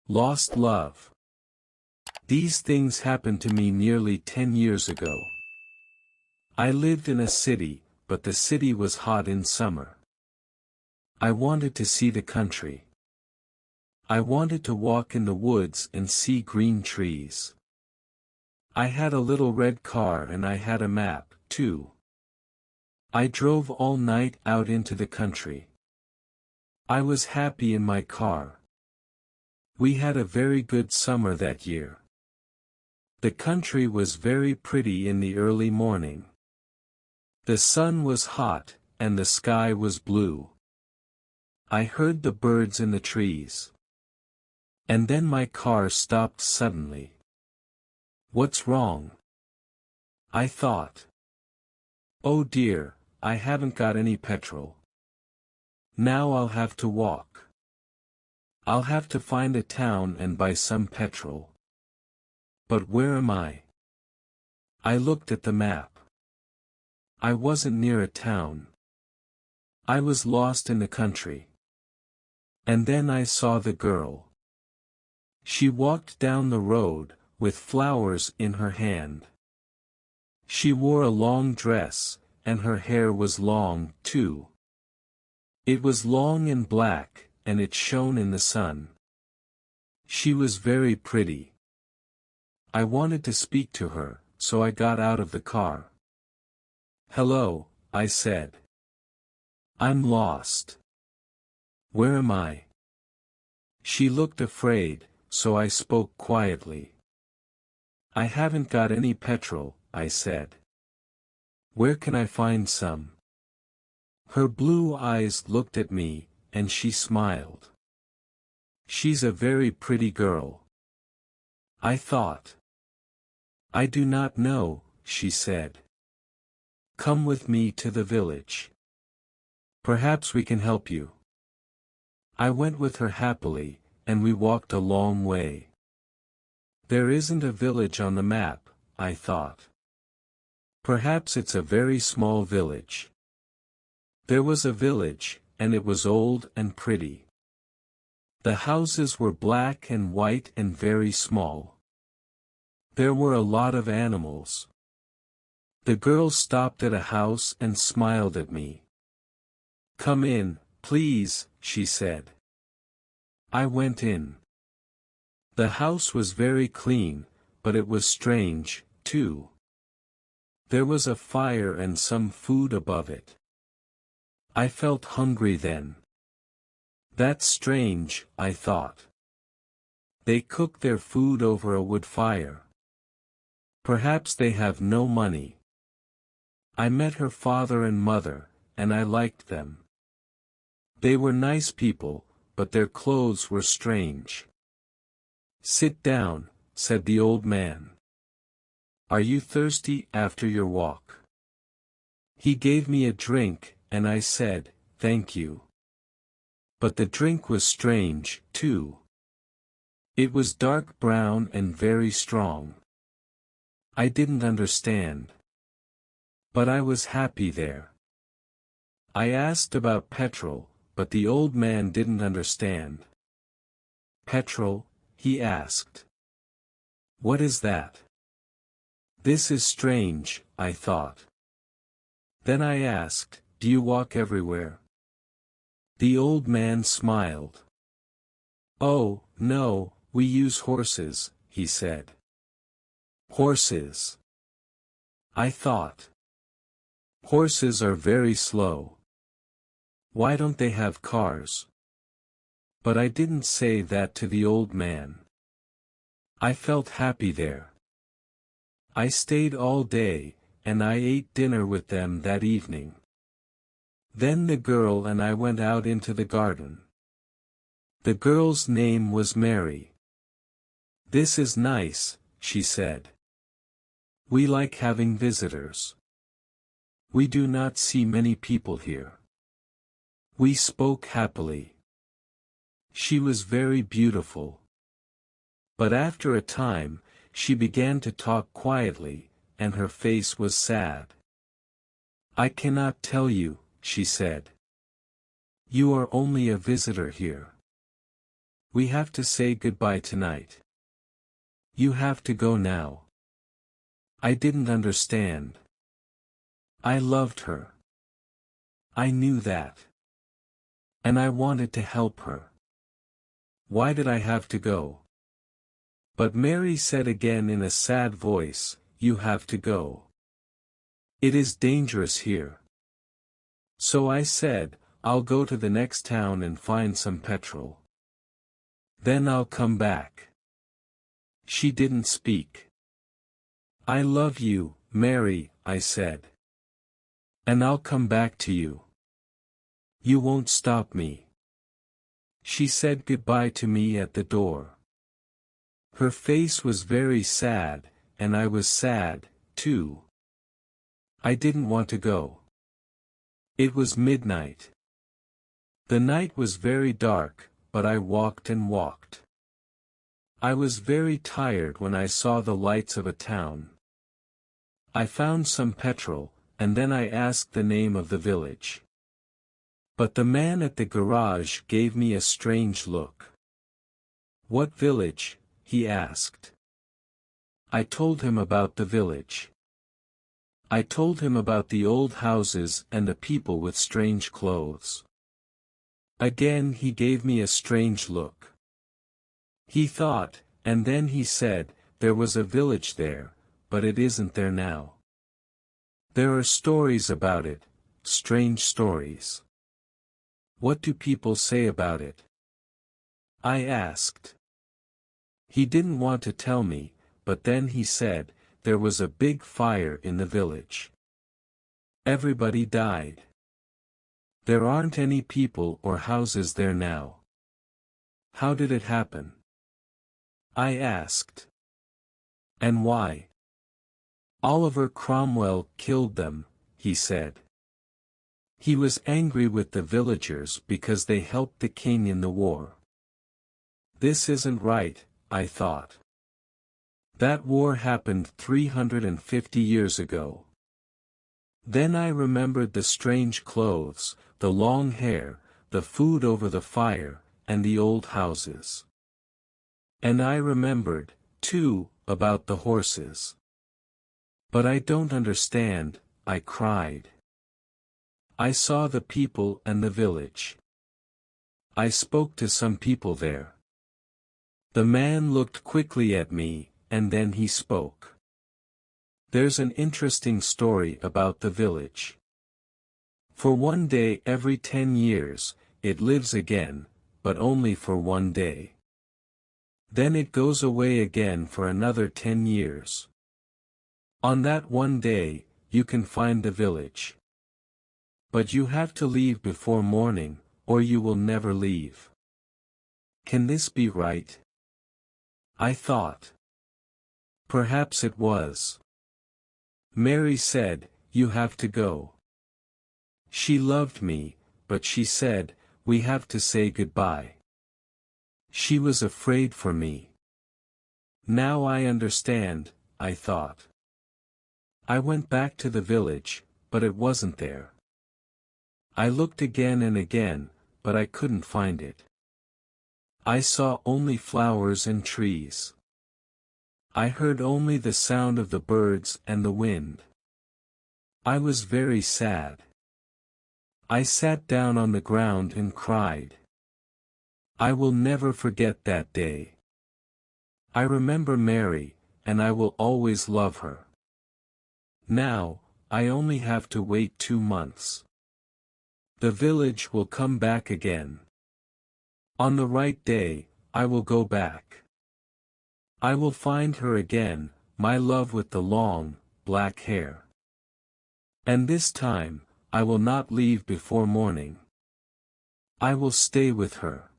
Lost love. These things happened to me nearly 10 years ago. I lived in a city, but the city was hot in summer. I wanted to see the country. I wanted to walk in the woods and see green trees. I had a little red car and I had a map, too. I drove all night out into the country. I was happy in my car. We had a very good summer that year. The country was very pretty in the early morning. The sun was hot, and the sky was blue. I heard the birds in the trees. And then my car stopped suddenly. What's wrong? I thought. Oh dear, I haven't got any petrol. Now I'll have to walk. I'll have to find a town and buy some petrol. But where am I? I looked at the map. I wasn't near a town. I was lost in the country. And then I saw the girl. She walked down the road, with flowers in her hand. She wore a long dress, and her hair was long, too. It was long and black, and it shone in the sun. She was very pretty. I wanted to speak to her, so I got out of the car. Hello, I said. I'm lost. Where am I? She looked afraid, so I spoke quietly. I haven't got any petrol, I said. Where can I find some? Her blue eyes looked at me, and she smiled. She's a very pretty girl. I thought. I do not know, she said. Come with me to the village. Perhaps we can help you. I went with her happily, and we walked a long way. There isn't a village on the map, I thought. Perhaps it's a very small village. There was a village, and it was old and pretty. The houses were black and white and very small. There were a lot of animals. The girl stopped at a house and smiled at me. Come in, please, she said. I went in. The house was very clean, but it was strange, too. There was a fire and some food above it. I felt hungry then. That's strange, I thought. They cook their food over a wood fire. Perhaps they have no money. I met her father and mother, and I liked them. They were nice people, but their clothes were strange. Sit down, said the old man. Are you thirsty after your walk? He gave me a drink, and I said, thank you. But the drink was strange, too. It was dark brown and very strong. I didn't understand. But I was happy there. I asked about petrol, but the old man didn't understand. Petrol? He asked. What is that? This is strange, I thought. Then I asked, do you walk everywhere? The old man smiled. Oh, no, we use horses, he said. Horses. I thought. Horses are very slow. Why don't they have cars? But I didn't say that to the old man. I felt happy there. I stayed all day, and I ate dinner with them that evening. Then the girl and I went out into the garden. The girl's name was Mary. This is nice, she said. We like having visitors. We do not see many people here. We spoke happily. She was very beautiful. But after a time, she began to talk quietly, and her face was sad. I cannot tell you, she said. You are only a visitor here. We have to say goodbye tonight. You have to go now. I didn't understand. I loved her. I knew that. And I wanted to help her. Why did I have to go? But Mary said again in a sad voice, you have to go. It is dangerous here. So I said, I'll go to the next town and find some petrol. Then I'll come back. She didn't speak. I love you, Mary, I said. And I'll come back to you. You won't stop me. She said goodbye to me at the door. Her face was very sad, and I was sad, too. I didn't want to go. It was midnight. The night was very dark, but I walked and walked. I was very tired when I saw the lights of a town. I found some petrol, and then I asked the name of the village. But the man at the garage gave me a strange look. What village? He asked. I told him about the village. I told him about the old houses and the people with strange clothes. Again he gave me a strange look. He thought, and then he said, there was a village there, but it isn't there now. There are stories about it, strange stories. What do people say about it? I asked. He didn't want to tell me, but then he said, there was a big fire in the village. Everybody died. There aren't any people or houses there now. How did it happen? I asked. And why? Oliver Cromwell killed them, he said. He was angry with the villagers because they helped the king in the war. This isn't right, I thought. That war happened 350 years ago. Then I remembered the strange clothes, the long hair, the food over the fire, and the old houses. And I remembered, too, about the horses. But I don't understand, I cried. I saw the people and the village. I spoke to some people there. The man looked quickly at me, and then he spoke. There's an interesting story about the village. For one day every 10 years, it lives again, but only for one day. Then it goes away again for another 10 years. On that one day, you can find the village. But you have to leave before morning, or you will never leave. Can this be right? I thought. Perhaps it was. Mary said, you have to go. She loved me, but she said, we have to say goodbye. She was afraid for me. Now I understand, I thought. I went back to the village, but it wasn't there. I looked again and again, but I couldn't find it. I saw only flowers and trees. I heard only the sound of the birds and the wind. I was very sad. I sat down on the ground and cried. I will never forget that day. I remember Mary, and I will always love her. Now, I only have to wait 2 months. The village will come back again. On the right day, I will go back. I will find her again, my love with the long, black hair. And this time, I will not leave before morning. I will stay with her.